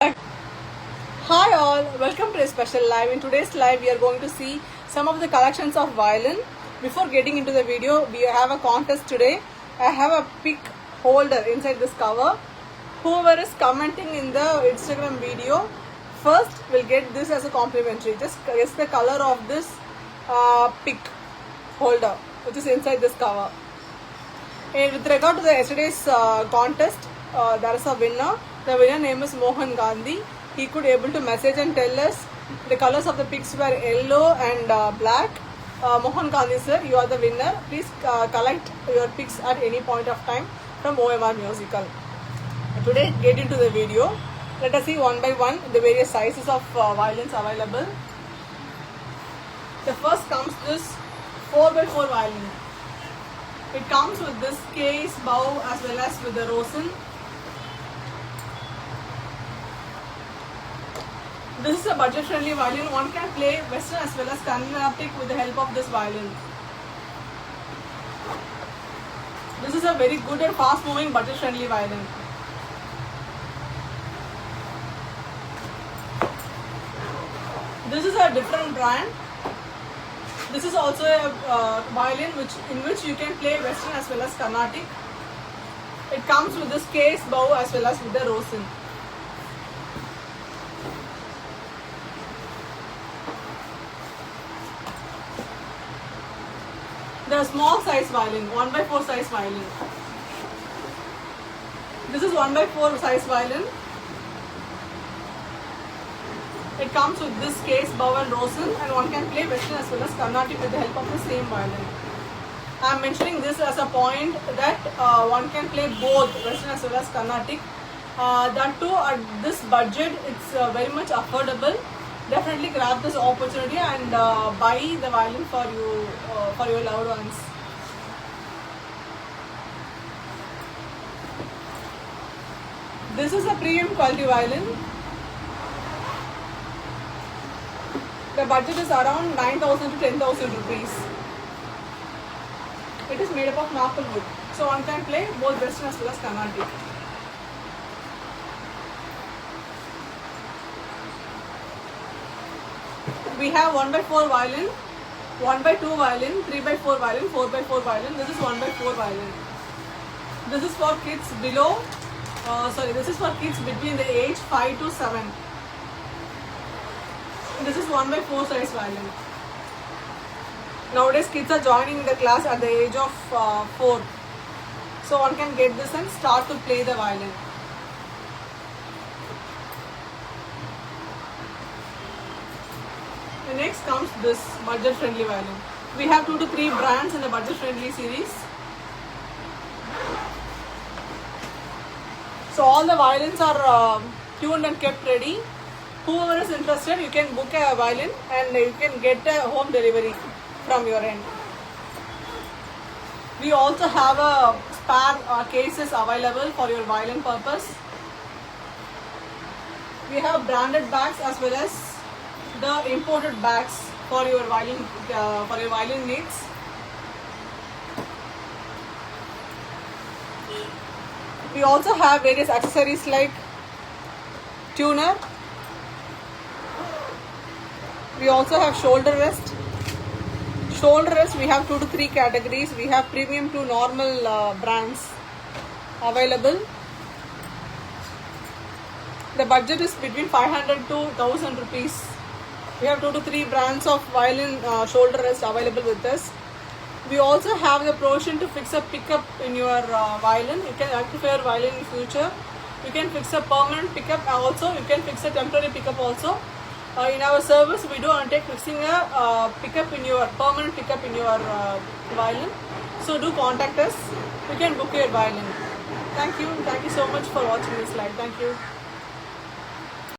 Hi all, welcome to a special live. In today's live, we are going to see some of the collections of violin. Before getting into the video, we have a contest today. I have a pick holder inside this cover. Whoever is commenting in the Instagram video first will get this as a complimentary. Just guess the color of this pick holder which is inside this cover. And with regard to the yesterday's contest, there is a winner. The winner name is Mohan Gandhi. He could able to message and tell us the colors of the picks were yellow and black. Mohan Gandhi sir, you are the winner. Please collect your picks at any point of time from OMR Musical. Today get into the video. Let us see one by one the various sizes of violins available. The first comes this 4x4 violin. It comes with this case, bow as well as with the rosin. This is a budget friendly violin. One can play Western as well as Carnatic with the help of this violin. This is a very good and fast moving budget friendly violin. This is a different brand. This is also a violin in which you can play Western as well as Carnatic. It comes with this case, bow as well as with the rosin. The small size violin, 1x4 size violin. This is 1x4 size violin. It comes with this case, bow and rosin, and one can play Western as well as Carnatic with the help of the same violin. I am mentioning this as a point that one can play both Western as well as Carnatic. That too at this budget, it's very much affordable. Definitely grab this opportunity and buy the violin for you, for your loved ones. This is a premium quality violin. The budget is around 9,000 to 10,000 rupees. It is made up of maple wood, so one can play both Western as well as Carnatic. We have 1x4 violin, 1x2 violin, 3x4 violin, 4x4 violin. This is 1x4 violin. This is for kids below, this is for kids between the age 5 to 7. This is 1x4 size violin. Nowadays kids are joining the class at the age of 4. So one can get this and start to play the violin. Next comes this budget friendly violin. We have 2 to 3 brands in the budget friendly series. So all the violins are tuned and kept ready. Whoever is interested, you can book a violin and you can get a home delivery from your end. We also have a spare cases available for your violin purpose. We have branded bags as well as the imported bags for your violin needs. We also have various accessories like tuner. We also have shoulder rest. Shoulder rest, we have 2 to 3 categories. We have premium to normal brands available. The budget is between 500 to 1000 rupees. We have 2 to 3 brands of violin shoulder rest available with us. We also have the provision to fix a pickup in your violin. You can rectify your violin in future. You can fix a permanent pickup also. You can fix a temporary pickup also. In our service, we do undertake fixing a permanent pickup in your violin. So do contact us. You can book your violin. Thank you. Thank you so much for watching this live. Thank you.